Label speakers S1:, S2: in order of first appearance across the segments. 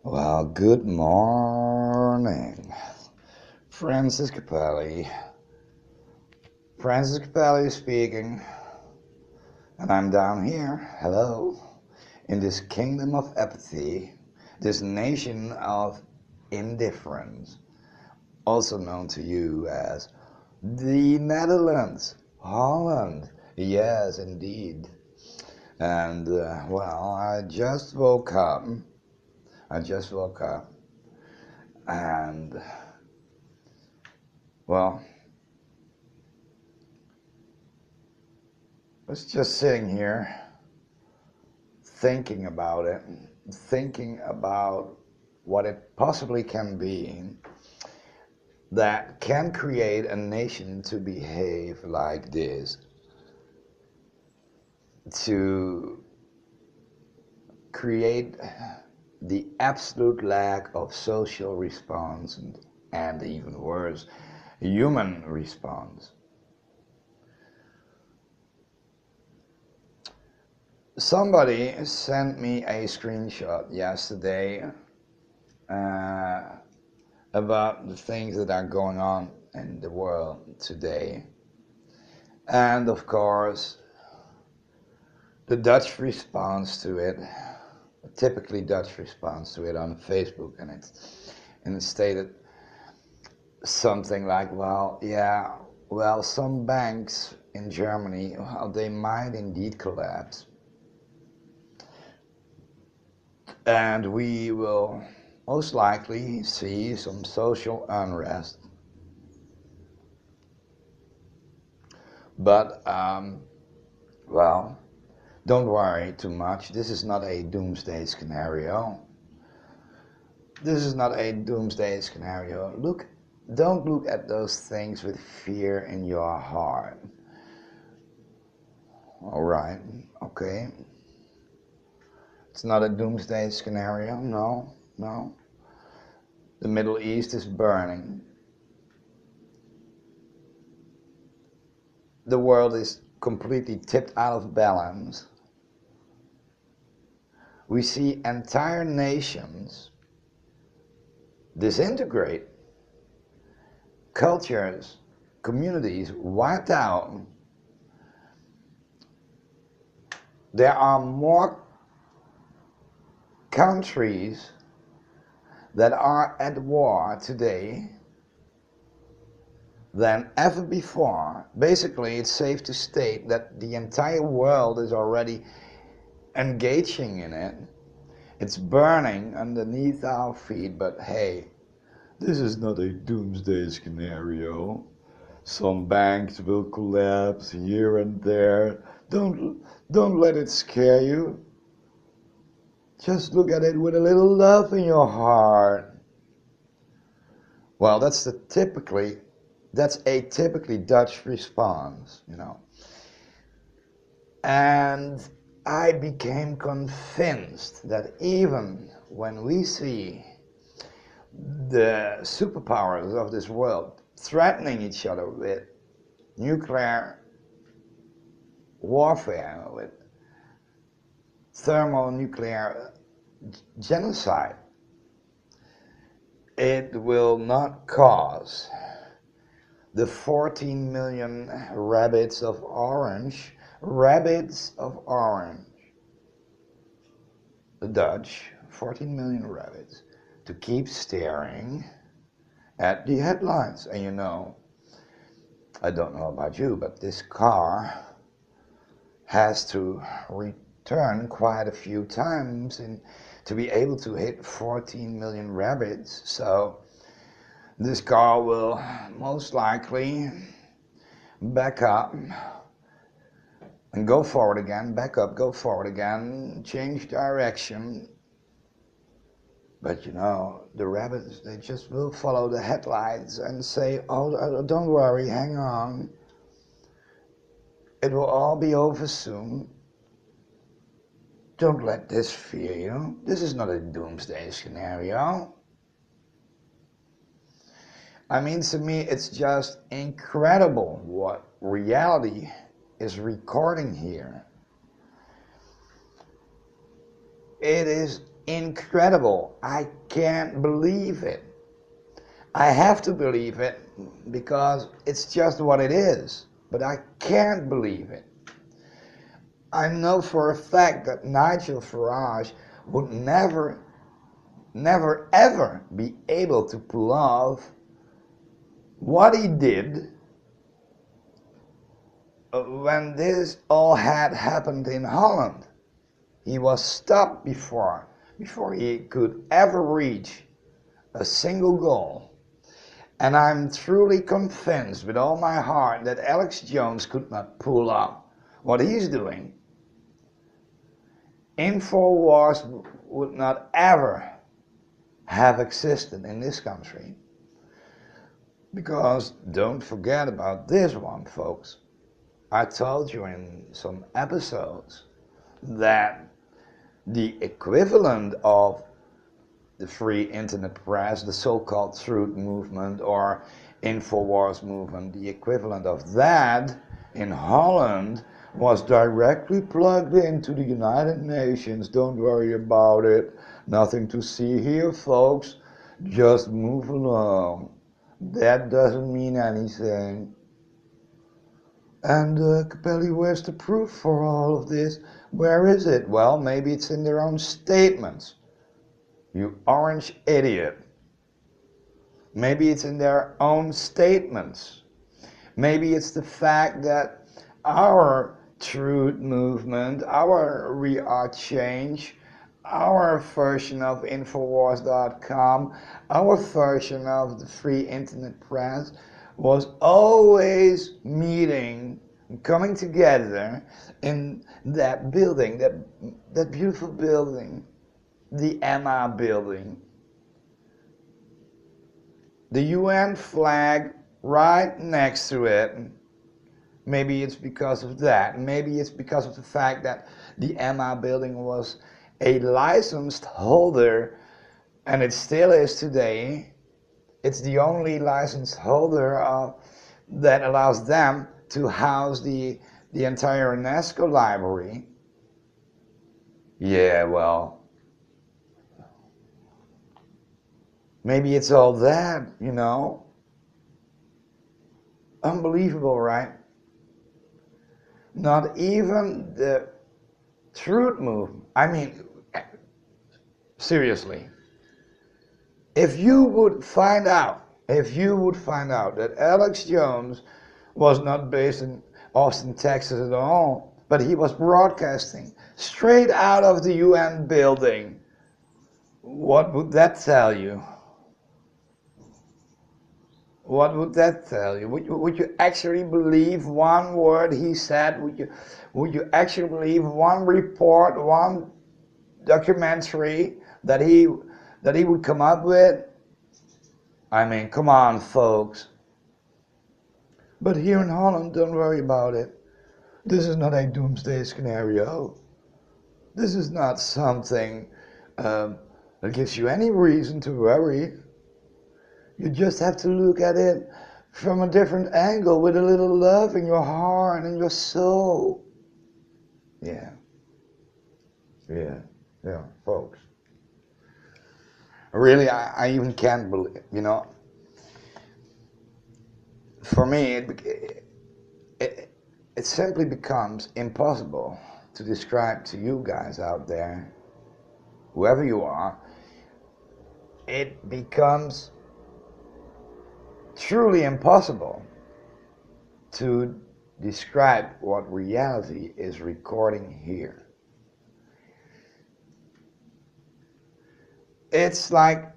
S1: Well, good morning. Francis Capelle. Francis Capelle speaking. And I'm down here, hello, in this kingdom of apathy, this nation of indifference, also known to you as the Netherlands, Holland. Yes, indeed. And, well, I just woke up. And, well, I was just sitting here thinking about it, thinking about what it possibly can be that can create a nation to behave like this, to create the absolute lack of social response and even worse, human response. Somebody sent me a screenshot yesterday about the things that are going on in the world today. And of course, the Dutch response to it, a typically Dutch response to it on Facebook, and it stated something like, well, yeah, well, some banks in Germany, well, they might indeed collapse. And we will most likely see some social unrest. But, well, don't worry too much. This is not a doomsday scenario. This is not a doomsday scenario. Don't look at those things with fear in your heart. All right, okay. It's not a doomsday scenario, no. The Middle East is burning. The world is completely tipped out of balance. We see entire nations disintegrate, cultures, communities wiped out. There are more countries that are at war today than ever before. Basically, it's safe to state that the entire world is already engaging in it. It's burning underneath our feet, but hey, this is not a doomsday scenario. Some banks will collapse here and there. Don't let it scare you. Just look at it with a little love in your heart. Well, that's a typically Dutch response, you know. And I became convinced that even when we see the superpowers of this world threatening each other with nuclear warfare, with thermonuclear genocide, it will not cause the 14 million rabbits of orange, the Dutch, 14 million rabbits, to keep staring at the headlines. And you know, I don't know about you, but this car has to return quite a few times to be able to hit 14 million rabbits. So this car will most likely back up and go forward again, back up, go forward again, change direction. But you know, the rabbits, they just will follow the headlights and say, oh, don't worry, hang on. It will all be over soon. Don't let this fear you. This is not a doomsday scenario. I mean, to me, it's just incredible what reality is recording here. It is incredible. I can't believe it. I have to believe it because it's just what it is. But I can't believe it. I know for a fact that Nigel Farage would never ever be able to pull off what he did when this all had happened in Holland. He was stopped before he could ever reach a single goal. And I'm truly convinced with all my heart that Alex Jones could not pull off what he's doing. Infowars would not ever have existed in this country. Because don't forget about this one, folks. I told you in some episodes that the equivalent of the free internet press, the so-called truth movement or Infowars movement, the equivalent of that in Holland was directly plugged into the United Nations. Don't worry about it. Nothing to see here, folks. Just move along. That doesn't mean anything. And Capelle, where's the proof for all of this? Where is it? Well, maybe it's in their own statements. You orange idiot. Maybe it's in their own statements. Maybe it's the fact that our truth movement, our We Are Change, our version of Infowars.com, our version of the free internet press was always meeting, coming together in that building, that beautiful building, the Emma building. The UN flag right next to it. Maybe it's because of that. Maybe it's because of the fact that the Emma building was a licensed holder, and it still is today. It's the only licensed holder that allows them to house the entire UNESCO library. Yeah, well, maybe it's all that, you know. Unbelievable, right? Not even the truth movement. I mean, seriously. If you would find out that Alex Jones was not based in Austin, Texas at all, but he was broadcasting straight out of the UN building, what would that tell you? What would that tell you? Would you actually believe one word he said? Would you actually believe one report, one documentary that he would come up with? I mean, come on, folks. But here in Holland, don't worry about it. This is not a doomsday scenario. This is not something that gives you any reason to worry. You just have to look at it from a different angle with a little love in your heart and in your soul. Yeah, folks. Really, I even can't believe, you know. For me, it simply becomes impossible to describe to you guys out there, whoever you are. It becomes truly impossible to describe what reality is recording here. It's like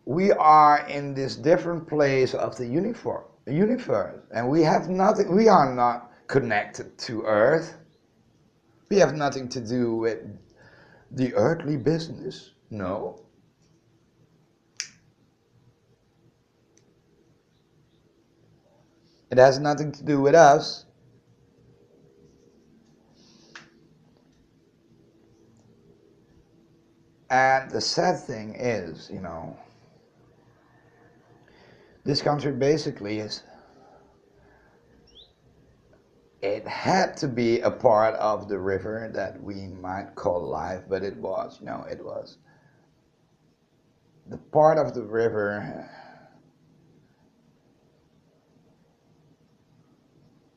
S1: we are in this different place of the universe, and we have nothing. We are not connected to Earth. We have nothing to do with the earthly business. No. It has nothing to do with us. And the sad thing is, you know, this country basically is it had to be a part of the river that we might call life, but it was, it was the part of the river.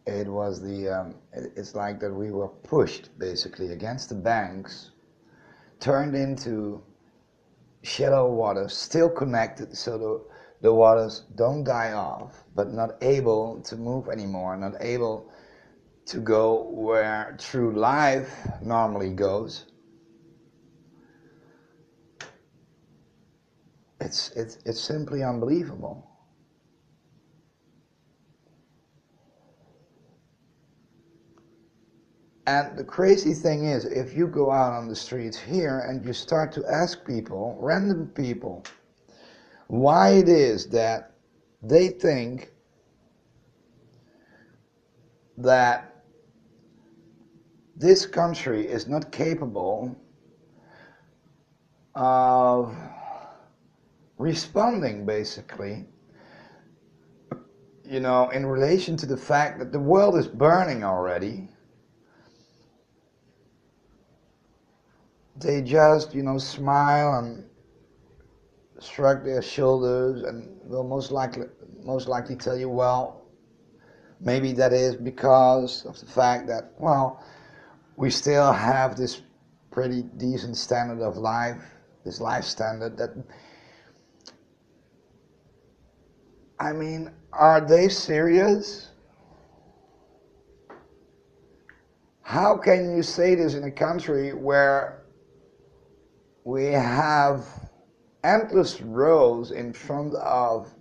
S1: It was it's like that we were pushed basically against the banks, turned into shallow water, still connected, so the waters don't die off, but not able to move anymore, not able to go where true life normally goes. It's simply unbelievable. And the crazy thing is, if you go out on the streets here and you start to ask people, random people, why it is that they think that this country is not capable of responding, basically, in relation to the fact that the world is burning already, they just, smile and shrug their shoulders and will most likely tell you, well, maybe that is because of the fact that, well, we still have this pretty decent standard of life, this life standard that, I mean, are they serious? How can you say this in a country where we have endless rows in front of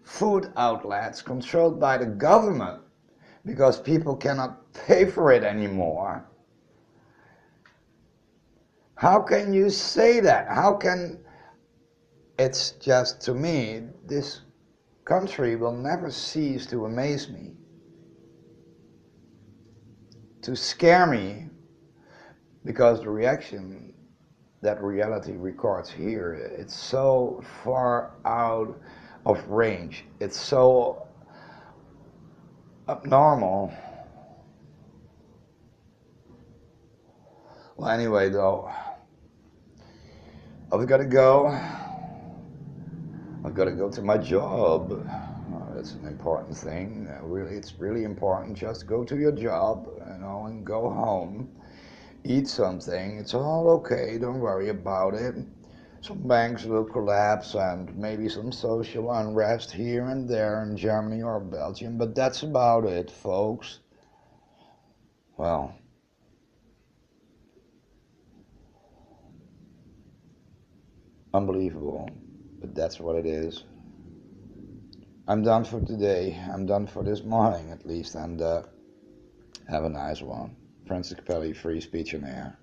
S1: food outlets controlled by the government because people cannot pay for it anymore? How can you say that? It's just, to me, this country will never cease to amaze me, to scare me, because the reaction that reality records here, it's so far out of range. It's so abnormal. Well, anyway, though, I've got to go. I've got to go to my job. That's an important thing. It's really important. Just go to your job, and go home. Eat something. It's all okay. Don't worry about it. Some banks will collapse and maybe some social unrest here and there in Germany or Belgium, but that's about it, folks. Well, unbelievable, but that's what it is. I'm done for today. I'm done for this morning, at least, and have a nice one. Francis Capelle, Free Speech on Air.